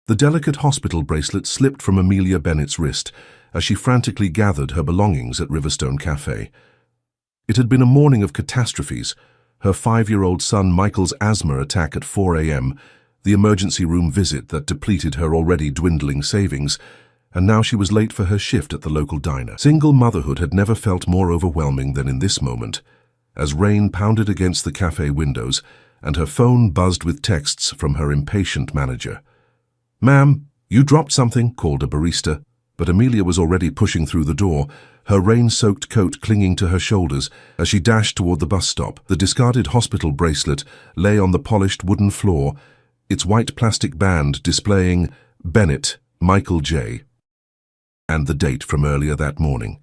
The delicate hospital bracelet slipped from Amelia Bennett's wrist as she frantically gathered her belongings at Riverstone Café. It had been a morning of catastrophes: her 5-year-old son Michael's asthma attack at 4 a.m., the emergency room visit that depleted her already dwindling savings, and now she was late for her shift at the local diner. Single motherhood had never felt more overwhelming than in this moment, as rain pounded against the cafe windows and her phone buzzed with texts from her impatient manager. "Ma'am, you dropped something," called a barista, but Amelia was already pushing through the door, her rain-soaked coat clinging to her shoulders as she dashed toward the bus stop. The discarded hospital bracelet lay on the polished wooden floor, its white plastic band displaying Bennett, Michael J., and the date from earlier that morning.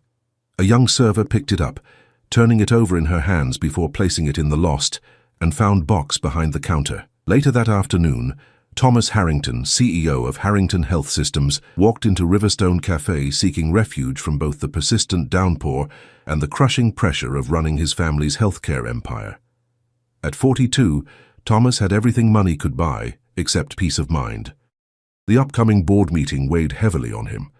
A young server picked it up, turning it over in her hands before placing it in the lost and found box behind the counter. Later that afternoon, Thomas Harrington, CEO of Harrington Health Systems, walked into Riverstone Café seeking refuge from both the persistent downpour and the crushing pressure of running his family's healthcare empire. At 42, Thomas had everything money could buy, except peace of mind. The upcoming board meeting weighed heavily on him.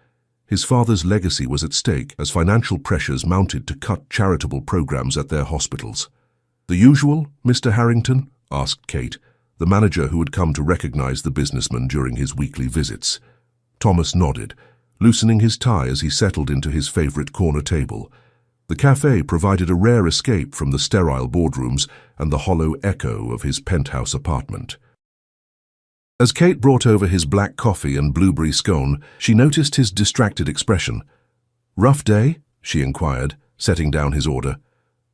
His father's legacy was at stake as financial pressures mounted to cut charitable programs at their hospitals. "The usual, Mr. Harrington?" asked Kate, the manager who had come to recognize the businessman during his weekly visits. Thomas nodded, loosening his tie as he settled into his favorite corner table. The café provided a rare escape from the sterile boardrooms and the hollow echo of his penthouse apartment. As Kate brought over his black coffee and blueberry scone, she noticed his distracted expression. "Rough day?" she inquired, setting down his order.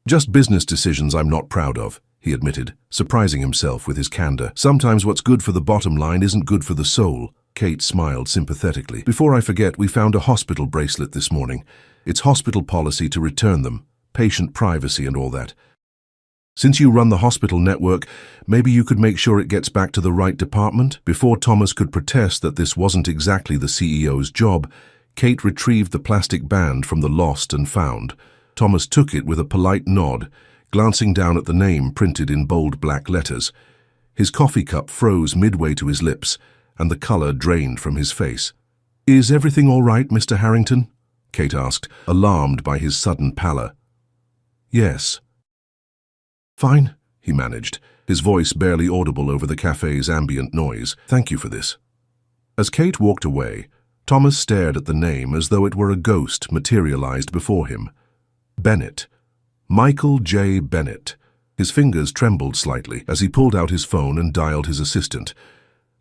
"Just business decisions I'm not proud of," he admitted, surprising himself with his candor. "Sometimes what's good for the bottom line isn't good for the soul." Kate smiled sympathetically. "Before I forget, we found a hospital bracelet this morning. It's hospital policy to return them, patient privacy and all that. Since you run the hospital network, maybe you could make sure it gets back to the right department?" Before Thomas could protest that this wasn't exactly the CEO's job, Kate retrieved the plastic band from the lost and found. Thomas took it with a polite nod, glancing down at the name printed in bold black letters. His coffee cup froze midway to his lips, and the color drained from his face. "Is everything all right, Mr. Harrington?" Kate asked, alarmed by his sudden pallor. "Yes." "Fine," he managed, his voice barely audible over the cafe's ambient noise. "Thank you for this." As Kate walked away, Thomas stared at the name as though it were a ghost materialized before him. Bennett. Michael J. Bennett. His fingers trembled slightly as he pulled out his phone and dialed his assistant.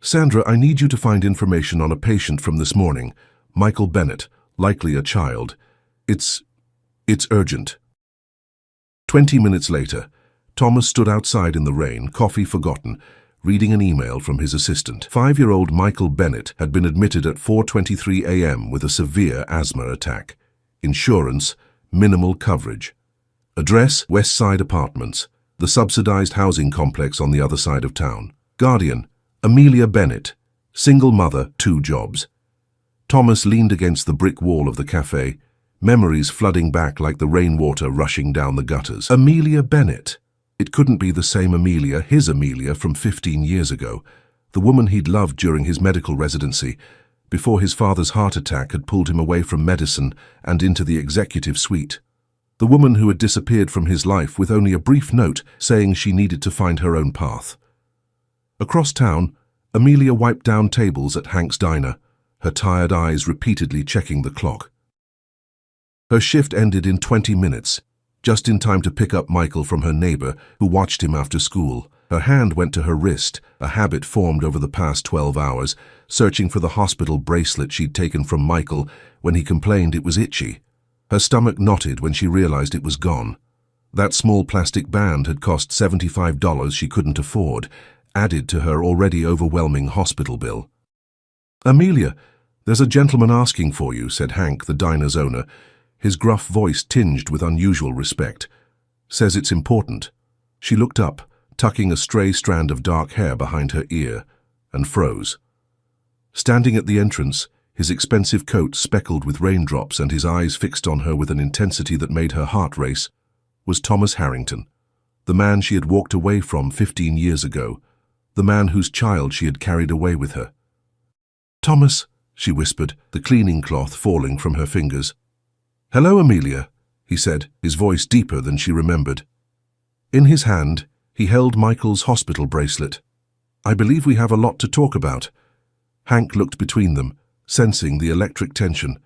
"Sandra, I need you to find information on a patient from this morning. Michael Bennett, likely a child. It's urgent." 20 minutes later, Thomas stood outside in the rain, coffee forgotten, reading an email from his assistant. 5-year-old Michael Bennett had been admitted at 4:23 a.m. with a severe asthma attack. Insurance, minimal coverage. Address, West Side Apartments, the subsidized housing complex on the other side of town. Guardian, Amelia Bennett, single mother, 2 jobs. Thomas leaned against the brick wall of the cafe, memories flooding back like the rainwater rushing down the gutters. Amelia Bennett. It couldn't be the same Amelia, his Amelia from 15 years ago, the woman he'd loved during his medical residency, before his father's heart attack had pulled him away from medicine and into the executive suite. The woman who had disappeared from his life with only a brief note saying she needed to find her own path. Across town, Amelia wiped down tables at Hank's diner, her tired eyes repeatedly checking the clock. Her shift ended in 20 minutes, just in time to pick up Michael from her neighbor who watched him after school. Her hand went to her wrist, a habit formed over the past 12 hours, searching for the hospital bracelet she'd taken from Michael when he complained it was itchy. Her stomach knotted when she realized it was gone. That small plastic band had cost $75 she couldn't afford, added to her already overwhelming hospital bill. "Amelia, there's a gentleman asking for you," said Hank, the diner's owner, his gruff voice tinged with unusual respect. "Says it's important." She looked up, tucking a stray strand of dark hair behind her ear, and froze. Standing at the entrance, his expensive coat speckled with raindrops and his eyes fixed on her with an intensity that made her heart race, was Thomas Harrington, the man she had walked away from 15 years ago, the man whose child she had carried away with her. "Thomas," she whispered, the cleaning cloth falling from her fingers. "Hello, Amelia," he said, his voice deeper than she remembered. In his hand, he held Michael's hospital bracelet. "I believe we have a lot to talk about." Hank looked between them, sensing the electric tension.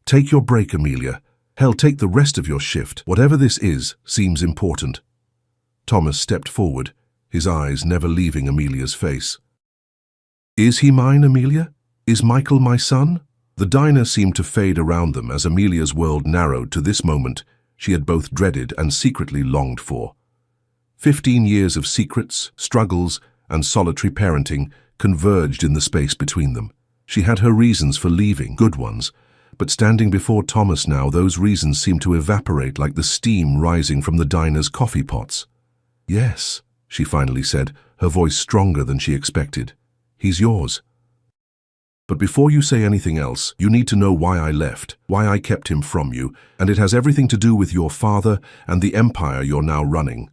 "Take your break, Amelia. Hell, take the rest of your shift. Whatever this is seems important." Thomas stepped forward, his eyes never leaving Amelia's face. "Is he mine, Amelia? Is Michael my son?" The diner seemed to fade around them as Amelia's world narrowed to this moment she had both dreaded and secretly longed for. 15 years of secrets, struggles, and solitary parenting converged in the space between them. She had her reasons for leaving, good ones, but standing before Thomas now, those reasons seemed to evaporate like the steam rising from the diner's coffee pots. "Yes," she finally said, her voice stronger than she expected. "He's yours. But before you say anything else, you need to know why I left, why I kept him from you, and it has everything to do with your father and the empire you're now running."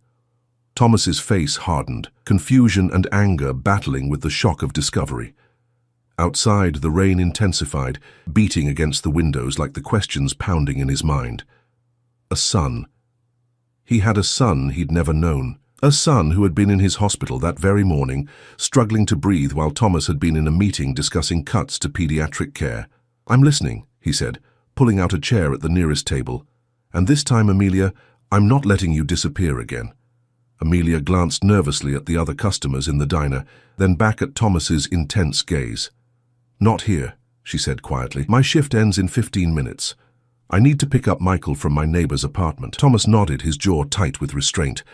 Thomas's face hardened, confusion and anger battling with the shock of discovery. Outside, the rain intensified, beating against the windows like the questions pounding in his mind. A son. He had a son he'd never known. A son who had been in his hospital that very morning, struggling to breathe while Thomas had been in a meeting discussing cuts to pediatric care. "I'm listening," he said, pulling out a chair at the nearest table. "And this time, Amelia, I'm not letting you disappear again." Amelia glanced nervously at the other customers in the diner, then back at Thomas's intense gaze. "Not here," she said quietly. "My shift ends in 15 minutes. I need to pick up Michael from my neighbor's apartment." Thomas nodded, his jaw tight with restraint.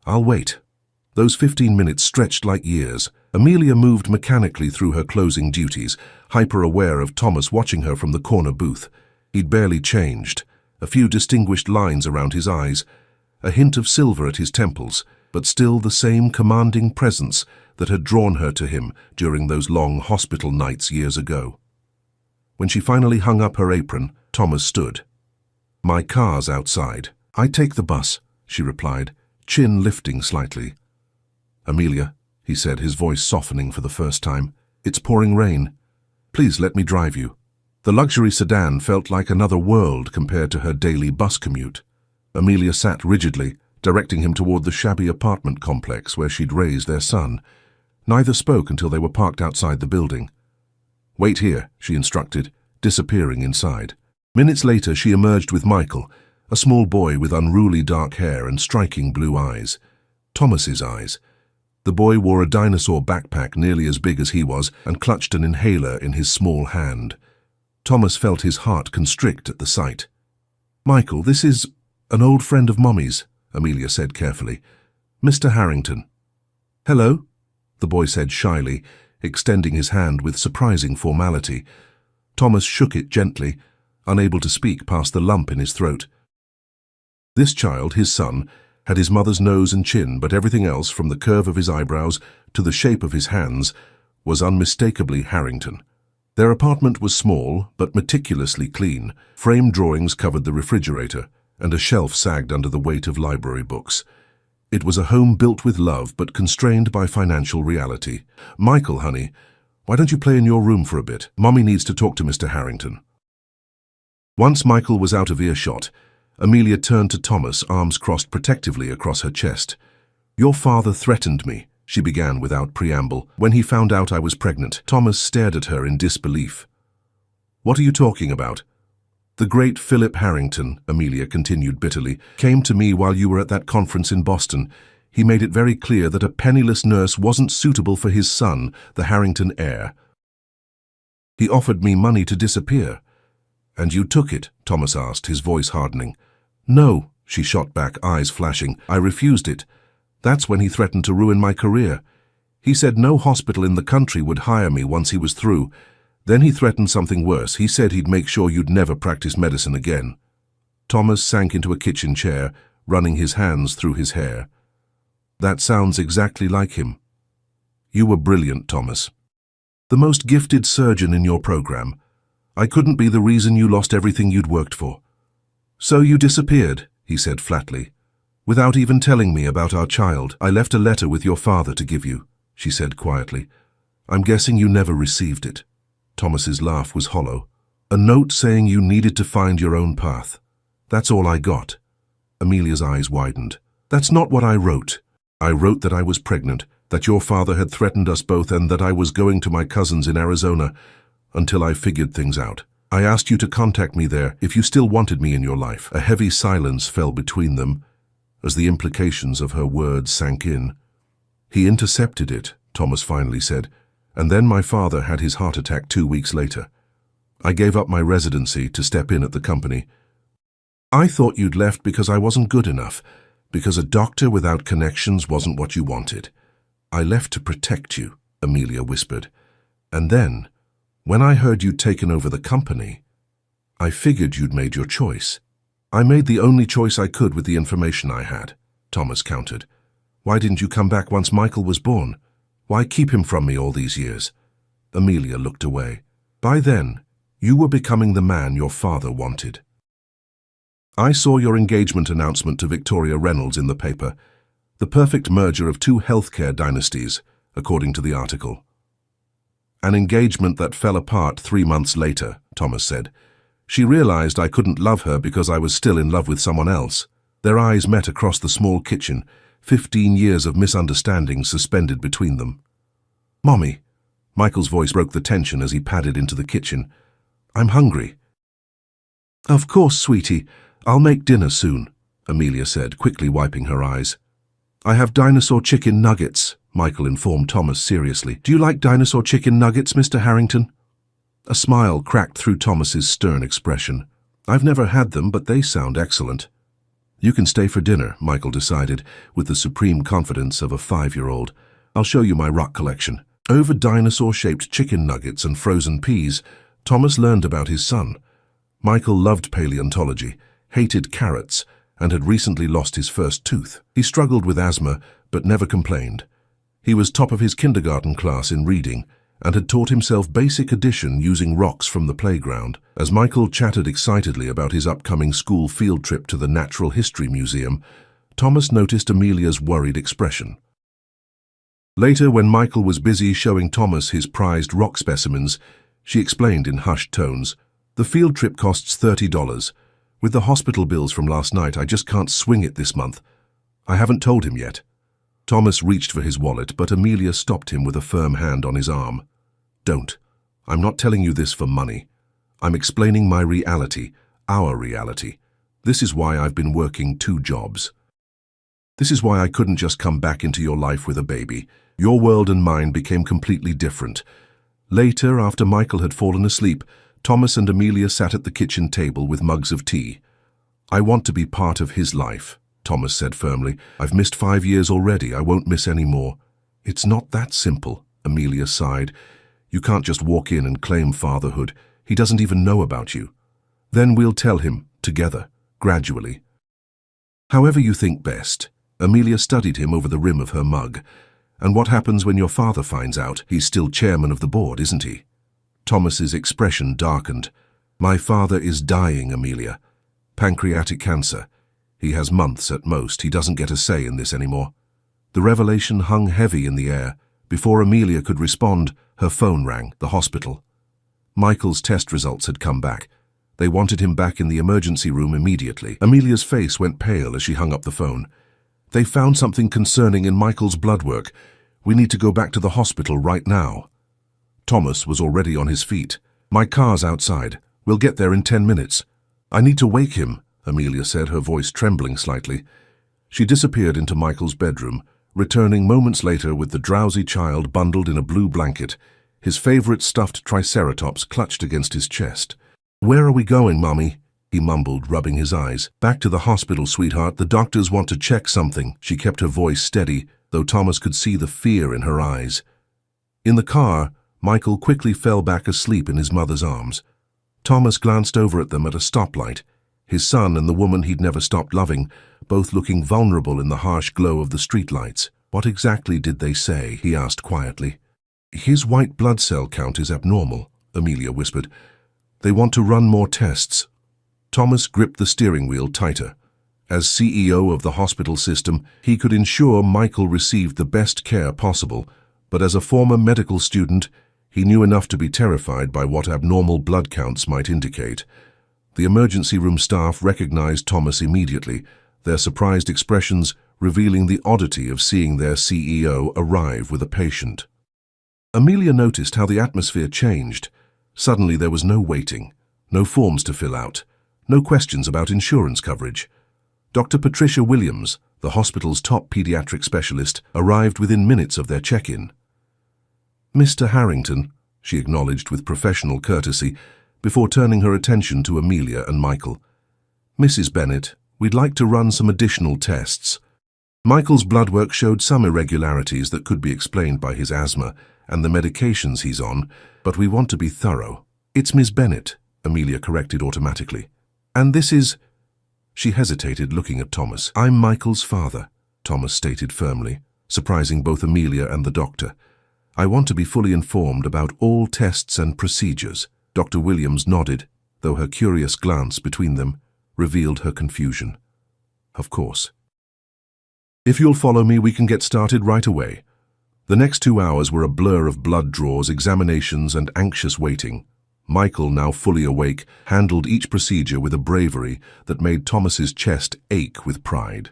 "I'll wait." Those 15 minutes stretched like years. Amelia moved mechanically through her closing duties, hyper-aware of Thomas watching her from the corner booth. He'd barely changed. A few distinguished lines around his eyes, a hint of silver at his temples, but still the same commanding presence that had drawn her to him during those long hospital nights years ago. When she finally hung up her apron, Thomas stood. "My car's outside. I take the bus," she replied, chin lifting slightly. "Amelia," he said, his voice softening for the first time, "it's pouring rain. Please let me drive you." The luxury sedan felt like another world compared to her daily bus commute. Amelia sat rigidly, directing him toward the shabby apartment complex where she'd raised their son. Neither spoke until they were parked outside the building. "Wait here," she instructed, disappearing inside. Minutes later, she emerged with Michael, a small boy with unruly dark hair and striking blue eyes. Thomas's eyes. The boy wore a dinosaur backpack nearly as big as he was and clutched an inhaler in his small hand. Thomas felt his heart constrict at the sight. "Michael, this is an old friend of Mommy's," Amelia said carefully. "Mr. Harrington." "Hello," the boy said shyly, extending his hand with surprising formality. Thomas shook it gently, unable to speak past the lump in his throat. This child, his son, had his mother's nose and chin, but everything else, from the curve of his eyebrows to the shape of his hands, was unmistakably Harrington. Their apartment was small, but meticulously clean. Framed drawings covered the refrigerator, and a shelf sagged under the weight of library books. It was a home built with love, but constrained by financial reality. "Michael, honey, why don't you play in your room for a bit? Mommy needs to talk to Mr. Harrington." Once Michael was out of earshot, Amelia turned to Thomas, arms crossed protectively across her chest. "Your father threatened me," she began without preamble, "when he found out I was pregnant." Thomas stared at her in disbelief. "What are you talking about?" "The great Philip Harrington," Amelia continued bitterly, "came to me while you were at that conference in Boston. He made it very clear that a penniless nurse wasn't suitable for his son, the Harrington heir. He offered me money to disappear." "And you took it?" Thomas asked, his voice hardening. "No," she shot back, eyes flashing. "I refused it. That's when he threatened to ruin my career. He said no hospital in the country would hire me once he was through. Then he threatened something worse. He said he'd make sure you'd never practice medicine again." Thomas sank into a kitchen chair, running his hands through his hair. "That sounds exactly like him." "You were brilliant, Thomas. The most gifted surgeon in your program. I couldn't be the reason you lost everything you'd worked for." "So you disappeared," he said flatly. "Without even telling me about our child. I left a letter with your father to give you," she said quietly. "I'm guessing you never received it." Thomas's laugh was hollow. A note saying you needed to find your own path. That's all I got. Amelia's eyes widened. That's not what I wrote. I wrote that I was pregnant, that your father had threatened us both, and that I was going to my cousin's in Arizona until I figured things out. I asked you to contact me there if you still wanted me in your life. A heavy silence fell between them as the implications of her words sank in. He intercepted it, Thomas finally said, and then my father had his heart attack 2 weeks later. I gave up my residency to step in at the company. I thought you'd left because I wasn't good enough, because a doctor without connections wasn't what you wanted. I left to protect you, Amelia whispered. And then, when I heard you'd taken over the company, I figured you'd made your choice. I made the only choice I could with the information I had, Thomas countered. Why didn't you come back once Michael was born? Why keep him from me all these years? Amelia looked away. By then, you were becoming the man your father wanted. I saw your engagement announcement to Victoria Reynolds in the paper. The perfect merger of two healthcare dynasties, according to the article. An engagement that fell apart 3 months later, Thomas said. She realized I couldn't love her because I was still in love with someone else. Their eyes met across the small kitchen, 15 years of misunderstanding suspended between them. Mommy, Michael's voice broke the tension as he padded into the kitchen. I'm hungry. Of course, sweetie. I'll make dinner soon, Amelia said, quickly wiping her eyes. I have dinosaur chicken nuggets, Michael informed Thomas seriously. Do you like dinosaur chicken nuggets, Mr. Harrington? A smile cracked through Thomas's stern expression. I've never had them, but they sound excellent. You can stay for dinner, Michael decided, with the supreme confidence of a 5-year-old. I'll show you my rock collection. Over dinosaur-shaped chicken nuggets and frozen peas, Thomas learned about his son. Michael loved paleontology, hated carrots, and had recently lost his first tooth. He struggled with asthma, but never complained. He was top of his kindergarten class in reading, and had taught himself basic addition using rocks from the playground. As Michael chattered excitedly about his upcoming school field trip to the Natural History Museum, Thomas noticed Amelia's worried expression. Later, when Michael was busy showing Thomas his prized rock specimens, she explained in hushed tones, "The field trip costs $30. With the hospital bills from last night, I just can't swing it this month. I haven't told him yet." Thomas reached for his wallet, but Amelia stopped him with a firm hand on his arm. Don't. I'm not telling you this for money. I'm explaining my reality, our reality. This is why I've been working 2 jobs. This is why I couldn't just come back into your life with a baby. Your world and mine became completely different. Later, after Michael had fallen asleep, Thomas and Amelia sat at the kitchen table with mugs of tea. I want to be part of his life, Thomas said firmly. I've missed 5 years already. I won't miss any more. It's not that simple, Amelia sighed. You can't just walk in and claim fatherhood. He doesn't even know about you. Then we'll tell him, together, gradually. However you think best. Amelia studied him over the rim of her mug. And what happens when your father finds out? He's still chairman of the board, isn't he? Thomas's expression darkened. My father is dying, Amelia. Pancreatic cancer. He has months at most. He doesn't get a say in this anymore. The revelation hung heavy in the air. Before Amelia could respond, her phone rang, the hospital. Michael's test results had come back. They wanted him back in the emergency room immediately. Amelia's face went pale as she hung up the phone. They found something concerning in Michael's blood work. We need to go back to the hospital right now. Thomas was already on his feet. My car's outside. We'll get there in 10 minutes. I need to wake him, Amelia said, her voice trembling slightly. She disappeared into Michael's bedroom, returning moments later with the drowsy child bundled in a blue blanket, his favorite stuffed triceratops clutched against his chest. Where are we going, Mommy? He mumbled, rubbing his eyes. Back to the hospital, sweetheart. The doctors want to check something. She kept her voice steady, though Thomas could see the fear in her eyes. In the car, Michael quickly fell back asleep in his mother's arms. Thomas glanced over at them at a stoplight, his son and the woman he'd never stopped loving, both looking vulnerable in the harsh glow of the streetlights. What exactly did they say? He asked quietly. His white blood cell count is abnormal, Amelia whispered. They want to run more tests. Thomas gripped the steering wheel tighter. As CEO of the hospital system, he could ensure Michael received the best care possible, but as a former medical student, He knew enough to be terrified by what abnormal blood counts might indicate. The emergency room staff recognized Thomas immediately, their surprised expressions revealing the oddity of seeing their CEO arrive with a patient. Amelia noticed how the atmosphere changed. Suddenly there was no waiting, no forms to fill out, no questions about insurance coverage. Dr. Patricia Williams, the hospital's top pediatric specialist, arrived within minutes of their check-in. "Mr. Harrington," she acknowledged with professional courtesy, before turning her attention to Amelia and Michael. "Mrs. Bennett, we'd like to run some additional tests." Michael's blood work showed some irregularities that could be explained by his asthma and the medications he's on, but we want to be thorough. "It's Miss Bennett," Amelia corrected automatically. "And this is—" She hesitated, looking at Thomas. "I'm Michael's father," Thomas stated firmly, surprising both Amelia and the doctor. "I want to be fully informed about all tests and procedures." Dr. Williams nodded, though her curious glance between them revealed her confusion. "Of course. If you'll follow me, we can get started right away." The next 2 hours were a blur of blood draws, examinations, and anxious waiting. Michael, now fully awake, handled each procedure with a bravery that made Thomas's chest ache with pride.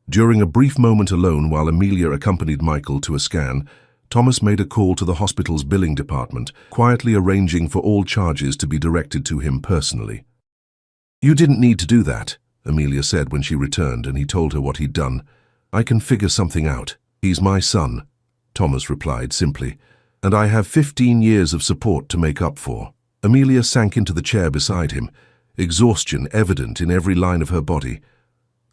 During a brief moment alone while Amelia accompanied Michael to a scan, Thomas made a call to the hospital's billing department, quietly arranging for all charges to be directed to him personally. "You didn't need to do that," Amelia said when she returned and he told her what he'd done. "I can figure something out. He's my son," Thomas replied simply, "and I have 15 years of support to make up for." Amelia sank into the chair beside him, exhaustion evident in every line of her body.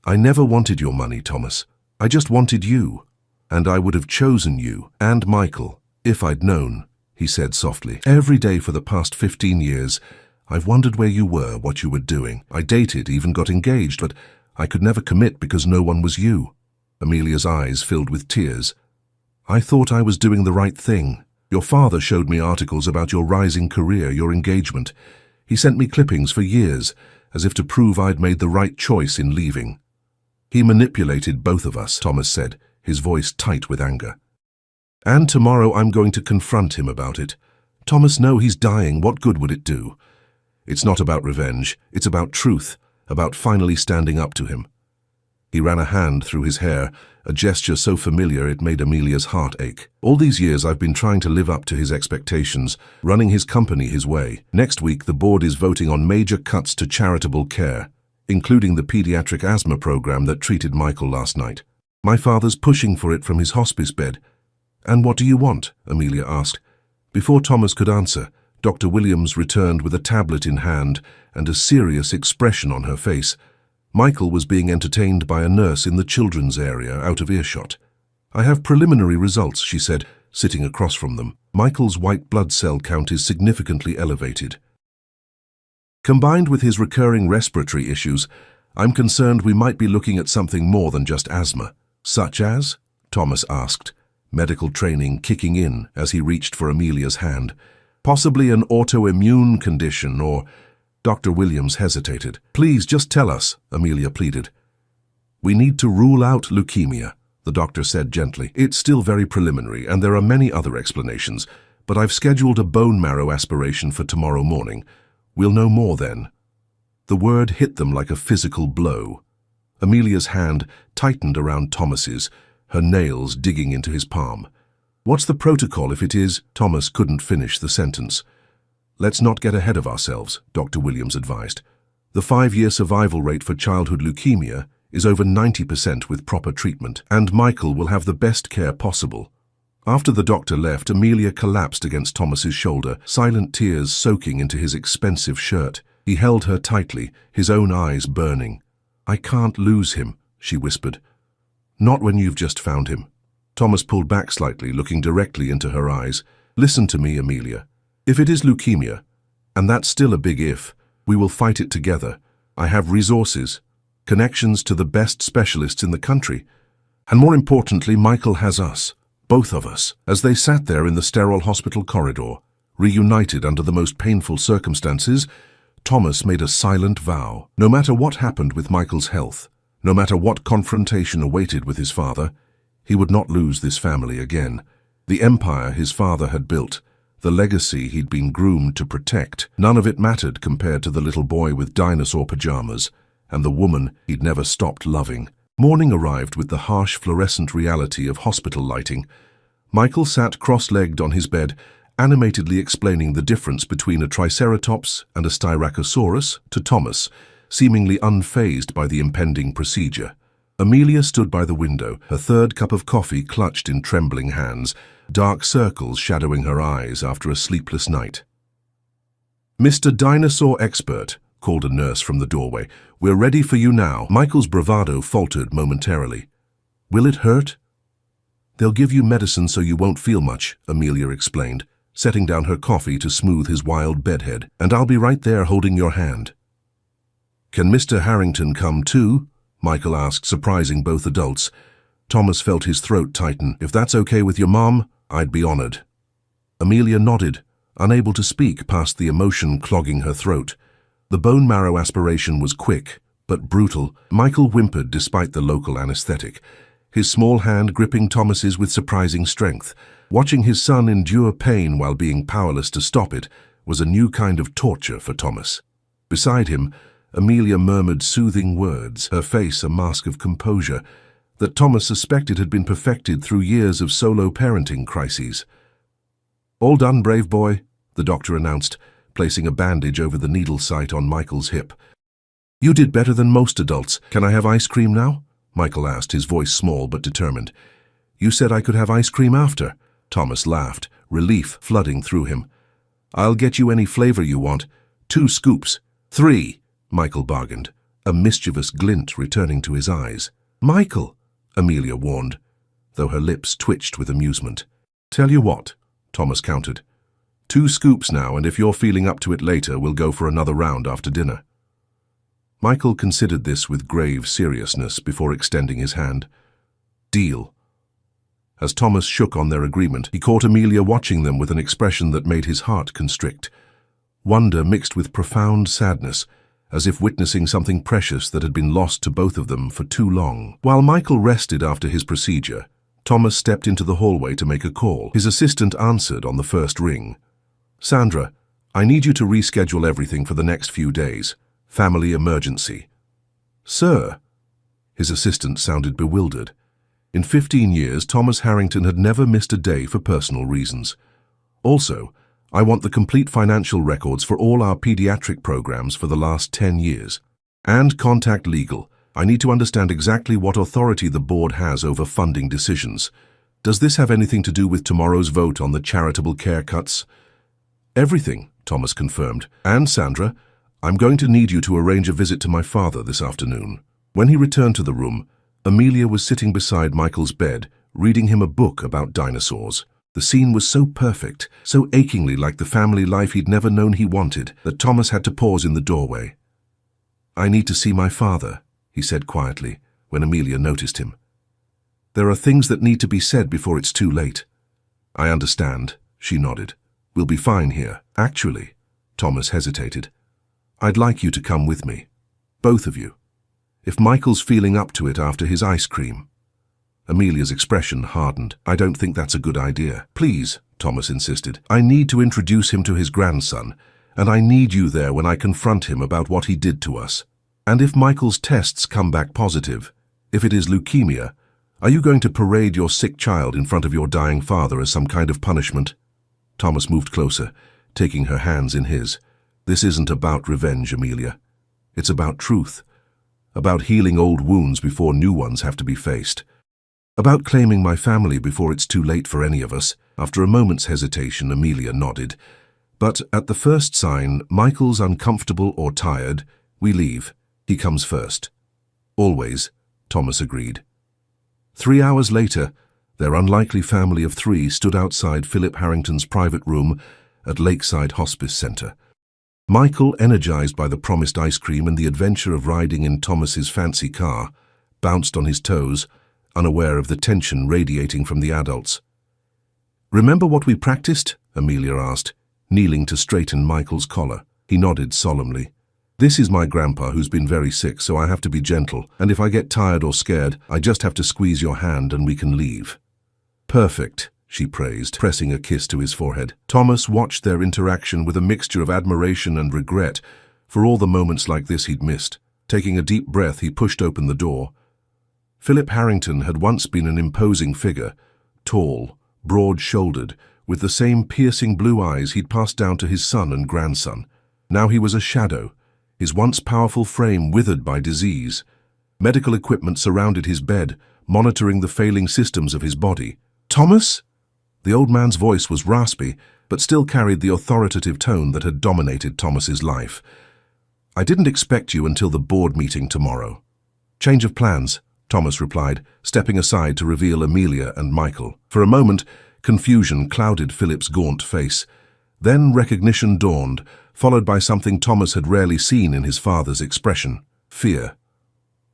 "I never wanted your money, Thomas. I just wanted you. And I would have chosen you and Michael if I'd known," he said softly. "Every day for the past 15 years, I've wondered where you were, what you were doing. I dated, even got engaged, but I could never commit because no one was you." Amelia's eyes filled with tears. "I thought I was doing the right thing. Your father showed me articles about your rising career, your engagement. He sent me clippings for years, as if to prove I'd made the right choice in leaving. He manipulated both of us," Thomas said, his voice tight with anger. "And tomorrow I'm going to confront him about it. Thomas, no, he's dying. What good would it do? It's not about revenge. It's about truth, about finally standing up to him." He ran a hand through his hair, a gesture so familiar it made Amelia's heart ache. "All these years I've been trying to live up to his expectations, running his company his way. Next week the board is voting on major cuts to charitable care, including the pediatric asthma program that treated Michael last night. My father's pushing for it from his hospice bed." "And what do you want?" Amelia asked. Before Thomas could answer, Dr. Williams returned with a tablet in hand and a serious expression on her face. Michael was being entertained by a nurse in the children's area, out of earshot. "I have preliminary results," she said, sitting across from them. "Michael's white blood cell count is significantly elevated. Combined with his recurring respiratory issues, I'm concerned we might be looking at something more than just asthma." "Such as?" Thomas asked, medical training kicking in as he reached for Amelia's hand. "Possibly an autoimmune condition or—" Dr. Williams hesitated. "Please, just tell us," Amelia pleaded. "We need to rule out leukemia," the doctor said gently. "It's still very preliminary, and there are many other explanations, but I've scheduled a bone marrow aspiration for tomorrow morning. We'll know more then." The word hit them like a physical blow. Amelia's hand tightened around Thomas's, her nails digging into his palm. "What's the protocol if it is—" Thomas couldn't finish the sentence. "Let's not get ahead of ourselves," Dr. Williams advised. "The 5-year survival rate for childhood leukemia is over 90% with proper treatment, and Michael will have the best care possible." After the doctor left, Amelia collapsed against Thomas's shoulder, silent tears soaking into his expensive shirt. He held her tightly, his own eyes burning. "I can't lose him," she whispered. "Not when you've just found him." Thomas pulled back slightly, looking directly into her eyes. "Listen to me, Amelia. If it is leukemia, and that's still a big if, we will fight it together. I have resources, connections to the best specialists in the country, and more importantly, Michael has us, both of us." As they sat there in the sterile hospital corridor, reunited under the most painful circumstances, Thomas made a silent vow. No matter what happened with Michael's health, no matter what confrontation awaited with his father, he would not lose this family again. The empire his father had built, the legacy he'd been groomed to protect. None of it mattered compared to the little boy with dinosaur pajamas and the woman he'd never stopped loving. Morning arrived with the harsh fluorescent reality of hospital lighting. Michael sat cross-legged on his bed, animatedly explaining the difference between a Triceratops and a Styracosaurus to Thomas, seemingly unfazed by the impending procedure. Amelia stood by the window, her third cup of coffee clutched in trembling hands, dark circles shadowing her eyes after a sleepless night. "Mr. Dinosaur Expert," called a nurse from the doorway, "we're ready for you now." Michael's bravado faltered momentarily. "Will it hurt?" "They'll give you medicine so you won't feel much," Amelia explained, setting down her coffee to smooth his wild bedhead. "And I'll be right there holding your hand." "Can Mr. Harrington come too?" Michael asked, surprising both adults. Thomas felt his throat tighten. "If that's okay with your mom, I'd be honored." Amelia nodded, unable to speak past the emotion clogging her throat. The bone marrow aspiration was quick, but brutal. Michael whimpered despite the local anesthetic, his small hand gripping Thomas's with surprising strength. Watching his son endure pain while being powerless to stop it was a new kind of torture for Thomas. Beside him, Amelia murmured soothing words, her face a mask of composure that Thomas suspected had been perfected through years of solo parenting crises. "All done, brave boy," the doctor announced, placing a bandage over the needle site on Michael's hip. "You did better than most adults. Can I have ice cream now?" Michael asked, his voice small but determined. "You said I could have ice cream after." Thomas laughed, relief flooding through him. "I'll get you any flavor you want. 2 scoops. 3, Michael bargained, a mischievous glint returning to his eyes. "Michael," Amelia warned, though her lips twitched with amusement. "Tell you what," Thomas countered. 2 scoops now, and if you're feeling up to it later, we'll go for another round after dinner." Michael considered this with grave seriousness before extending his hand. "Deal." As Thomas shook on their agreement, he caught Amelia watching them with an expression that made his heart constrict. Wonder mixed with profound sadness, as if witnessing something precious that had been lost to both of them for too long. While Michael rested after his procedure, Thomas stepped into the hallway to make a call. His assistant answered on the first ring. "Sandra, I need you to reschedule everything for the next few days. Family emergency." "Sir?" His assistant sounded bewildered. In 15 years, Thomas Harrington had never missed a day for personal reasons. "Also, I want the complete financial records for all our pediatric programs for the last 10 years. And contact legal. I need to understand exactly what authority the board has over funding decisions. Does this have anything to do with tomorrow's vote on the charitable care cuts?" "Everything," Thomas confirmed. "And Sandra, I'm going to need you to arrange a visit to my father this afternoon." When he returned to the room, Amelia was sitting beside Michael's bed, reading him a book about dinosaurs. The scene was so perfect, so achingly like the family life he'd never known he wanted, that Thomas had to pause in the doorway. "I need to see my father," he said quietly, when Amelia noticed him. "There are things that need to be said before it's too late." "I understand," she nodded. "We'll be fine here." "Actually," Thomas hesitated, "I'd like you to come with me. Both of you. If Michael's feeling up to it after his ice cream." Amelia's expression hardened. "I don't think that's a good idea." "Please," Thomas insisted. "I need to introduce him to his grandson, and I need you there when I confront him about what he did to us. And if Michael's tests come back positive, if it is leukemia, are you going to parade your sick child in front of your dying father as some kind of punishment?" Thomas moved closer, taking her hands in his. "This isn't about revenge, Amelia. It's about truth. About healing old wounds before new ones have to be faced. About claiming my family before it's too late for any of us." After a moment's hesitation, Amelia nodded. "But at the first sign, Michael's uncomfortable or tired, we leave. He comes first." "Always," Thomas agreed. 3 hours later, their unlikely family of 3 stood outside Philip Harrington's private room at Lakeside Hospice Center. Michael, energized by the promised ice cream and the adventure of riding in Thomas's fancy car, bounced on his toes, unaware of the tension radiating from the adults. "Remember what we practiced?" Amelia asked, kneeling to straighten Michael's collar. He nodded solemnly. "This is my grandpa who's been very sick, so I have to be gentle, and if I get tired or scared, I just have to squeeze your hand and we can leave." "Perfect," she praised, pressing a kiss to his forehead. Thomas watched their interaction with a mixture of admiration and regret for all the moments like this he'd missed. Taking a deep breath, he pushed open the door. Philip Harrington had once been an imposing figure, tall, broad-shouldered, with the same piercing blue eyes he'd passed down to his son and grandson. Now he was a shadow, his once powerful frame withered by disease. Medical equipment surrounded his bed, monitoring the failing systems of his body. "Thomas?" The old man's voice was raspy, but still carried the authoritative tone that had dominated Thomas's life. "I didn't expect you until the board meeting tomorrow." "Change of plans," Thomas replied, stepping aside to reveal Amelia and Michael. For a moment, confusion clouded Philip's gaunt face. Then recognition dawned, followed by something Thomas had rarely seen in his father's expression: fear.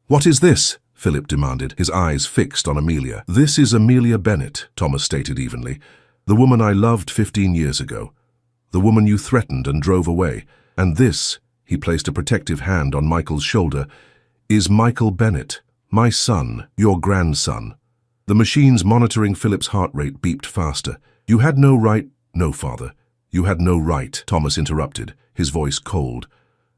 "What is this?" Philip demanded, his eyes fixed on Amelia. "This is Amelia Bennett," Thomas stated evenly. "The woman I loved 15 years ago. The woman you threatened and drove away. And this," he placed a protective hand on Michael's shoulder, "is Michael Bennett, my son, your grandson." The machines monitoring Philip's heart rate beeped faster. "You had no right—" "No, father. You had no right," Thomas interrupted, his voice cold.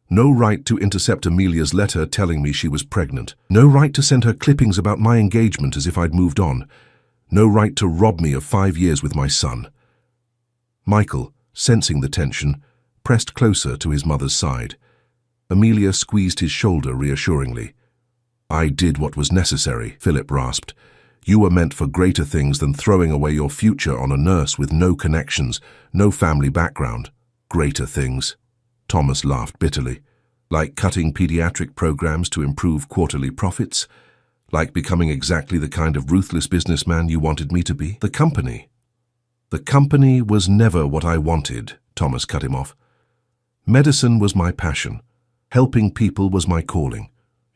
"No right to intercept Amelia's letter telling me she was pregnant. No right to send her clippings about my engagement as if I'd moved on. No right to rob me of 5 years with my son." Michael, sensing the tension, pressed closer to his mother's side. Amelia squeezed his shoulder reassuringly. "I did what was necessary," Philip rasped. "You were meant for greater things than throwing away your future on a nurse with no connections, no family background." "Greater things," Thomas laughed bitterly. "Like cutting pediatric programs to improve quarterly profits? Like becoming exactly the kind of ruthless businessman you wanted me to be? The company was never what I wanted," Thomas cut him off. "Medicine was my passion. Helping people was my calling.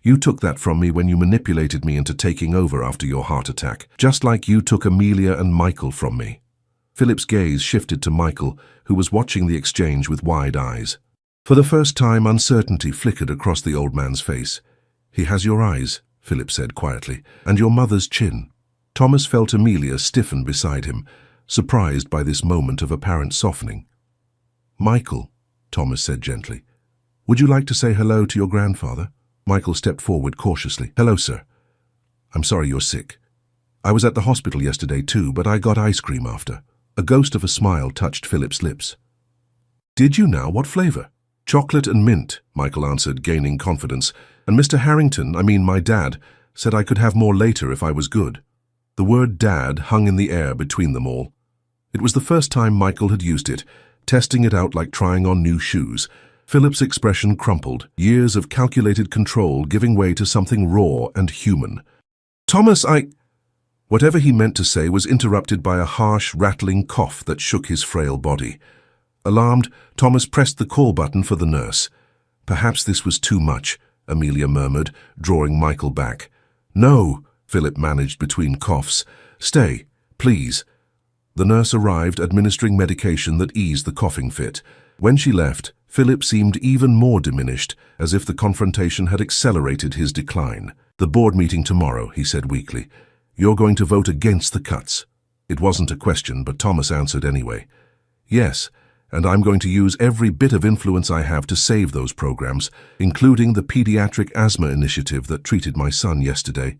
You took that from me when you manipulated me into taking over after your heart attack, just like you took Amelia and Michael from me." Philip's gaze shifted to Michael, who was watching the exchange with wide eyes. For the first time, uncertainty flickered across the old man's face. "He has your eyes," Philip said quietly, "and your mother's chin." Thomas felt Amelia stiffen beside him, surprised by this moment of apparent softening. "Michael," Thomas said gently, "would you like to say hello to your grandfather?" Michael stepped forward cautiously. "Hello, sir. I'm sorry you're sick. I was at the hospital yesterday too, but I got ice cream after." A ghost of a smile touched Philip's lips. "Did you now? What flavor?" "Chocolate and mint," Michael answered, gaining confidence. "And Mr. Harrington, my dad, said I could have more later if I was good." The word dad hung in the air between them all. It was the first time Michael had used it, testing it out like trying on new shoes. Philip's expression crumpled, years of calculated control giving way to something raw and human. "Thomas, Whatever he meant to say was interrupted by a harsh, rattling cough that shook his frail body. Alarmed, Thomas pressed the call button for the nurse. "Perhaps this was too much," Amelia murmured, drawing Michael back. "No," Philip managed between coughs. "Stay, please." The nurse arrived, administering medication that eased the coughing fit. When she left, Philip seemed even more diminished, as if the confrontation had accelerated his decline. "The board meeting tomorrow," he said weakly. "You're going to vote against the cuts." It wasn't a question, but Thomas answered anyway. "Yes, and I'm going to use every bit of influence I have to save those programs, including the pediatric asthma initiative that treated my son yesterday."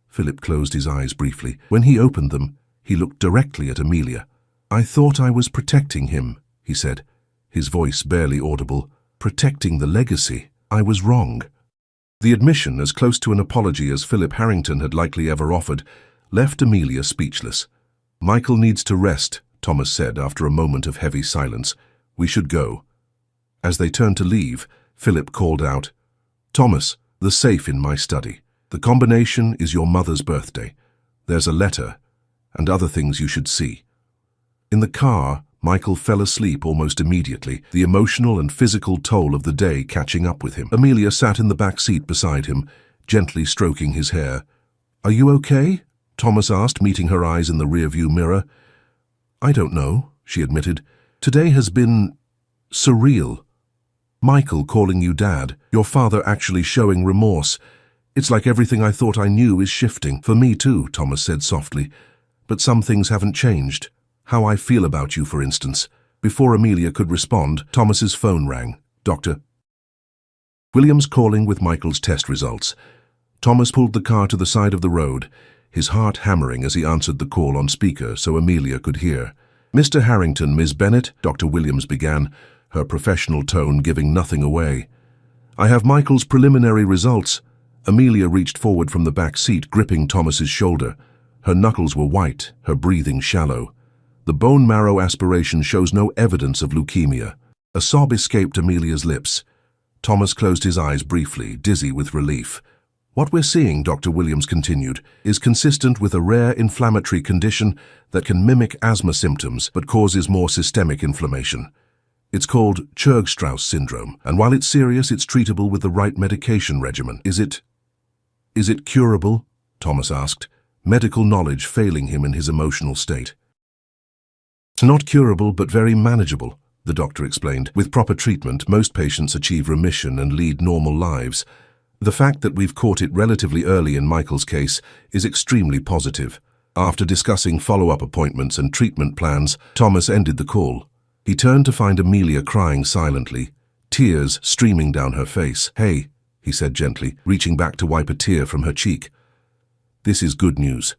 Philip closed his eyes briefly. When he opened them, he looked directly at Amelia. "I thought I was protecting him," he said, his voice barely audible. "Protecting the legacy. I was wrong." The admission, as close to an apology as Philip Harrington had likely ever offered, left Amelia speechless. "Michael needs to rest," Thomas said after a moment of heavy silence. "We should go." As they turned to leave, Philip called out, "Thomas, the safe in my study. The combination is your mother's birthday. There's a letter, and other things you should see." In the car, Michael fell asleep almost immediately, the emotional and physical toll of the day catching up with him. Amelia sat in the back seat beside him, gently stroking his hair. "Are you okay?" Thomas asked, meeting her eyes in the rearview mirror. "I don't know," she admitted. "Today has been surreal. Michael calling you Dad, your father actually showing remorse. It's like everything I thought I knew is shifting. For me too," Thomas said softly. But some things haven't changed. How I feel about you, for instance." Before Amelia could respond, Thomas's phone rang. "Doctor Williams calling with Michael's test results." Thomas pulled the car to the side of the road, his heart hammering as he answered the call on speaker so Amelia could hear. "Mr. Harrington, Ms. Bennett," Dr. Williams began, her professional tone giving nothing away. "I have Michael's preliminary results." Amelia reached forward from the back seat, gripping Thomas's shoulder. Her knuckles were white, her breathing shallow. "The bone marrow aspiration shows no evidence of leukemia." A sob escaped Amelia's lips. Thomas closed his eyes briefly, dizzy with relief. "What we're seeing," Dr. Williams continued, "is consistent with a rare inflammatory condition that can mimic asthma symptoms but causes more systemic inflammation. It's called Churg-Strauss syndrome, and while it's serious, it's treatable with the right medication regimen. Is it curable?" Thomas asked, medical knowledge failing him in his emotional state. "It's not curable, but very manageable," the doctor explained. "With proper treatment, most patients achieve remission and lead normal lives. The fact that we've caught it relatively early in Michael's case is extremely positive." After discussing follow-up appointments and treatment plans, Thomas ended the call. He turned to find Amelia crying silently, tears streaming down her face. "Hey," he said gently, reaching back to wipe a tear from her cheek. "This is good news.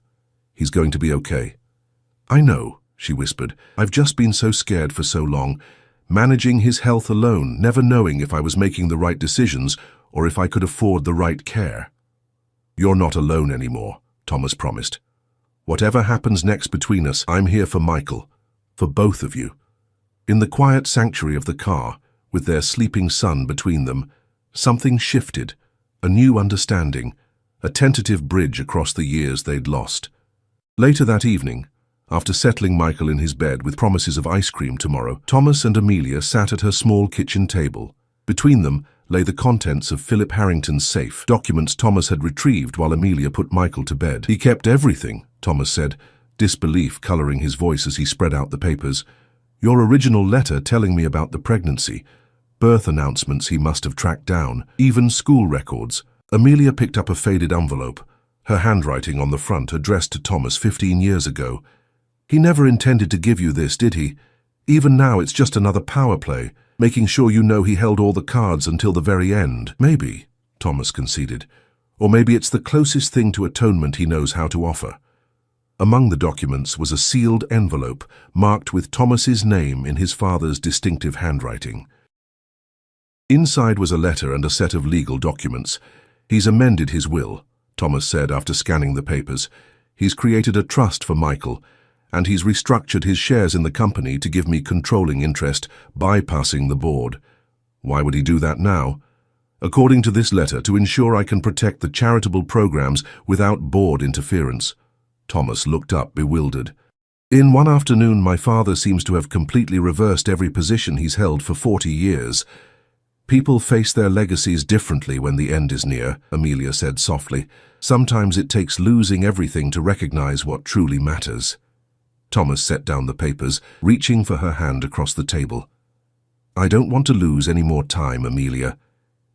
He's going to be okay." "I know," she whispered. "I've just been so scared for so long, managing his health alone, never knowing if I was making the right decisions or if I could afford the right care." "You're not alone anymore," Thomas promised. "Whatever happens next between us, I'm here for Michael, for both of you." In the quiet sanctuary of the car, with their sleeping son between them, something shifted, a new understanding, a tentative bridge across the years they'd lost. Later that evening, after settling Michael in his bed with promises of ice cream tomorrow, Thomas and Amelia sat at her small kitchen table. Between them lay the contents of Philip Harrington's safe, documents Thomas had retrieved while Amelia put Michael to bed. "He kept everything," Thomas said, disbelief coloring his voice as he spread out the papers. "Your original letter telling me about the pregnancy, birth announcements he must have tracked down, even school records." Amelia picked up a faded envelope, her handwriting on the front addressed to Thomas 15 years ago. "He never intended to give you this, did he? Even now it's just another power play, making sure you know he held all the cards until the very end." "Maybe," Thomas conceded. "Or maybe it's the closest thing to atonement he knows how to offer." Among the documents was a sealed envelope marked with Thomas's name in his father's distinctive handwriting. Inside was a letter and a set of legal documents. "He's amended his will," Thomas said after scanning the papers. "He's created a trust for Michael, and he's restructured his shares in the company to give me controlling interest, bypassing the board. Why would he do that now? According to this letter, to ensure I can protect the charitable programs without board interference." Thomas looked up, bewildered. "In one afternoon, my father seems to have completely reversed every position he's held for 40 years. People face their legacies differently when the end is near," Amelia said softly. "Sometimes it takes losing everything to recognize what truly matters." Thomas set down the papers, reaching for her hand across the table. "I don't want to lose any more time, Amelia.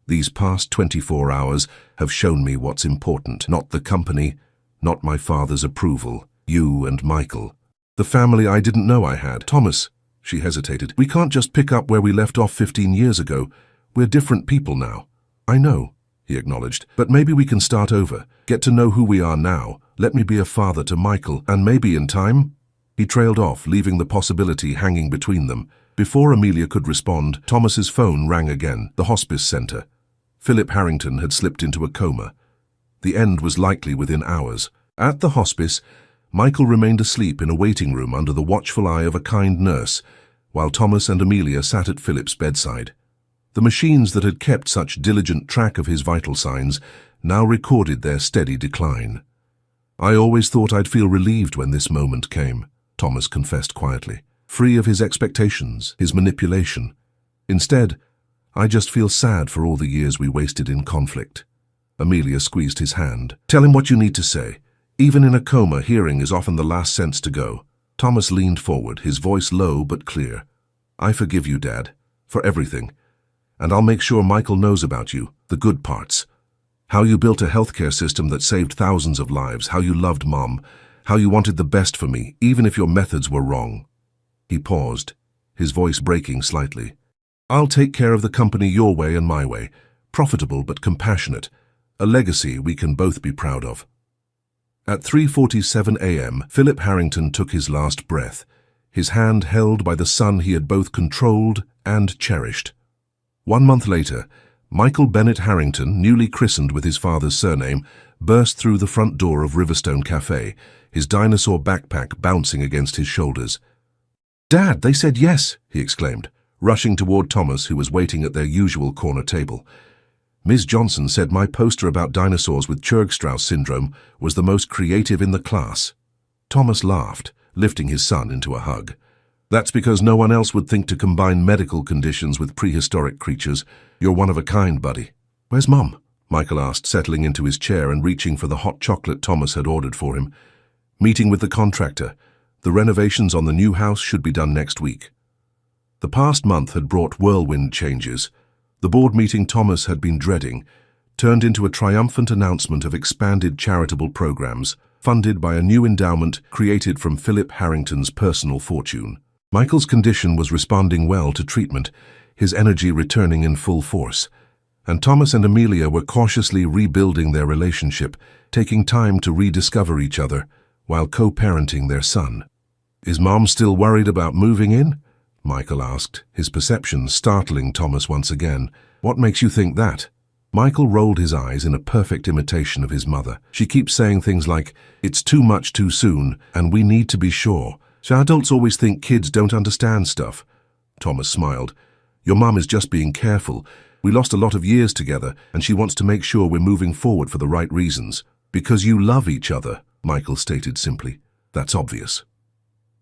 These past 24 hours have shown me what's important. Not the company, not my father's approval. You and Michael. The family I didn't know I had." "Thomas," she hesitated, "we can't just pick up where we left off 15 years ago. We're different people now." "I know," he acknowledged, "but maybe we can start over, get to know who we are now. Let me be a father to Michael, and maybe in time—" He trailed off, leaving the possibility hanging between them. Before Amelia could respond, Thomas's phone rang again, the hospice center. Philip Harrington had slipped into a coma. The end was likely within hours. At the hospice, Michael remained asleep in a waiting room under the watchful eye of a kind nurse, while Thomas and Amelia sat at Philip's bedside. The machines that had kept such diligent track of his vital signs now recorded their steady decline. "I always thought I'd feel relieved when this moment came," Thomas confessed quietly, "free of his expectations, his manipulation. Instead, I just feel sad for all the years we wasted in conflict." Amelia squeezed his hand. "Tell him what you need to say. Even in a coma, hearing is often the last sense to go." Thomas leaned forward, his voice low but clear. "I forgive you, Dad, for everything. And I'll make sure Michael knows about you, the good parts. How you built a healthcare system that saved thousands of lives, how you loved Mom, how you wanted the best for me, even if your methods were wrong." He paused, his voice breaking slightly. "I'll take care of the company your way and my way, profitable but compassionate, a legacy we can both be proud of." At 3:47 a.m., Philip Harrington took his last breath, his hand held by the son he had both controlled and cherished. 1 month later, Michael Bennett Harrington, newly christened with his father's surname, burst through the front door of Riverstone Café, his dinosaur backpack bouncing against his shoulders. "Dad, they said yes," he exclaimed, rushing toward Thomas, who was waiting at their usual corner table. "Ms. Johnson said my poster about dinosaurs with Churg-Strauss syndrome was the most creative in the class." Thomas laughed, lifting his son into a hug. "That's because no one else would think to combine medical conditions with prehistoric creatures. You're one of a kind, buddy." "Where's Mum?" Michael asked, settling into his chair and reaching for the hot chocolate Thomas had ordered for him. "Meeting with the contractor. The renovations on the new house should be done next week." The past month had brought whirlwind changes. The board meeting Thomas had been dreading turned into a triumphant announcement of expanded charitable programs, funded by a new endowment created from Philip Harrington's personal fortune. Michael's condition was responding well to treatment, his energy returning in full force, and Thomas and Amelia were cautiously rebuilding their relationship, taking time to rediscover each other while co-parenting their son. "Is Mom still worried about moving in?" Michael asked, his perception startling Thomas once again. "What makes you think that?" Michael rolled his eyes in a perfect imitation of his mother. "She keeps saying things like, 'It's too much too soon, and we need to be sure.' So adults always think kids don't understand stuff." Thomas smiled. "Your mum is just being careful. We lost a lot of years together, and she wants to make sure we're moving forward for the right reasons." "Because you love each other," Michael stated simply. "That's obvious."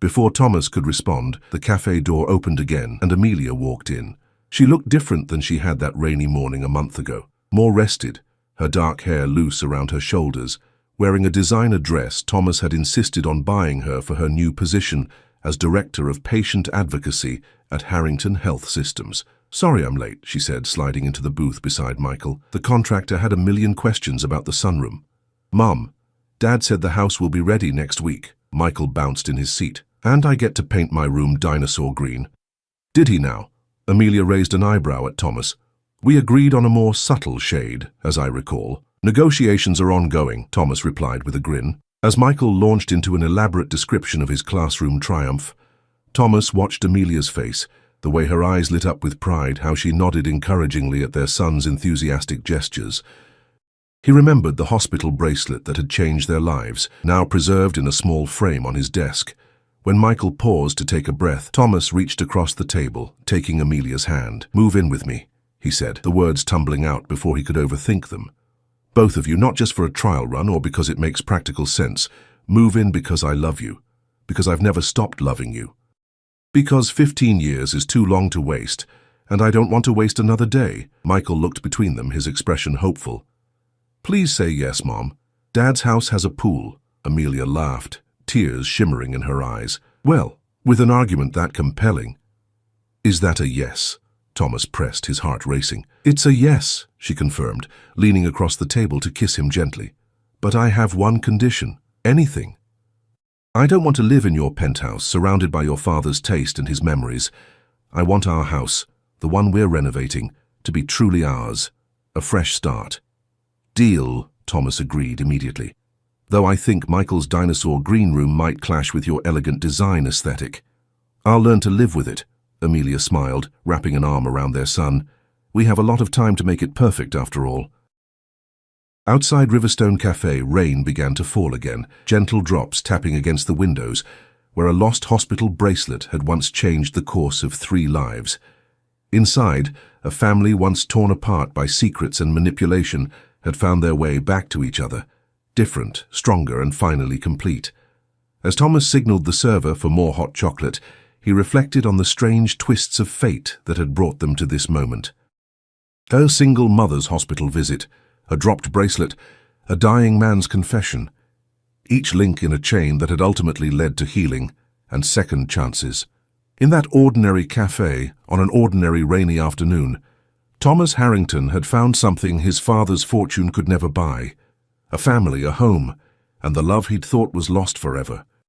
Before Thomas could respond, the cafe door opened again and Amelia walked in. She looked different than she had that rainy morning a month ago. More rested, her dark hair loose around her shoulders, wearing a designer dress Thomas had insisted on buying her for her new position as Director of Patient Advocacy at Harrington Health Systems. "Sorry I'm late," she said, sliding into the booth beside Michael. "The contractor had a million questions about the sunroom." "Mom, Dad said the house will be ready next week." Michael bounced in his seat. "And I get to paint my room dinosaur green." "Did he now?" Amelia raised an eyebrow at Thomas. "We agreed on a more subtle shade, as I recall." "Negotiations are ongoing," Thomas replied with a grin. As Michael launched into an elaborate description of his classroom triumph, Thomas watched Amelia's face, the way her eyes lit up with pride, how she nodded encouragingly at their son's enthusiastic gestures. He remembered the hospital bracelet that had changed their lives, now preserved in a small frame on his desk. When Michael paused to take a breath, Thomas reached across the table, taking Amelia's hand. "Move in with me," he said, the words tumbling out before he could overthink them. "Both of you, not just for a trial run or because it makes practical sense. Move in because I love you, because I've never stopped loving you. Because 15 years is too long to waste, and I don't want to waste another day." Michael looked between them, his expression hopeful. "Please say yes, Mom. Dad's house has a pool." Amelia laughed, tears shimmering in her eyes. "Well, with an argument that compelling." "Is that a yes?" Thomas pressed, his heart racing. "It's a yes," she confirmed, leaning across the table to kiss him gently. "But I have one condition. Anything. I don't want to live in your penthouse, surrounded by your father's taste and his memories. I want our house, the one we're renovating, to be truly ours. A fresh start." "Deal," Thomas agreed immediately. "Though I think Michael's dinosaur green room might clash with your elegant design aesthetic." "I'll learn to live with it," Amelia smiled, wrapping an arm around their son. "We have a lot of time to make it perfect after all." Outside Riverstone Café, rain began to fall again, gentle drops tapping against the windows, where a lost hospital bracelet had once changed the course of 3 lives. Inside, a family once torn apart by secrets and manipulation had found their way back to each other, different, stronger, and finally complete. As Thomas signaled the server for more hot chocolate, he reflected on the strange twists of fate that had brought them to this moment. Her single mother's hospital visit, a dropped bracelet, a dying man's confession, each link in a chain that had ultimately led to healing and second chances. In that ordinary cafe, on an ordinary rainy afternoon, Thomas Harrington had found something his father's fortune could never buy: a family, a home, and the love he'd thought was lost forever.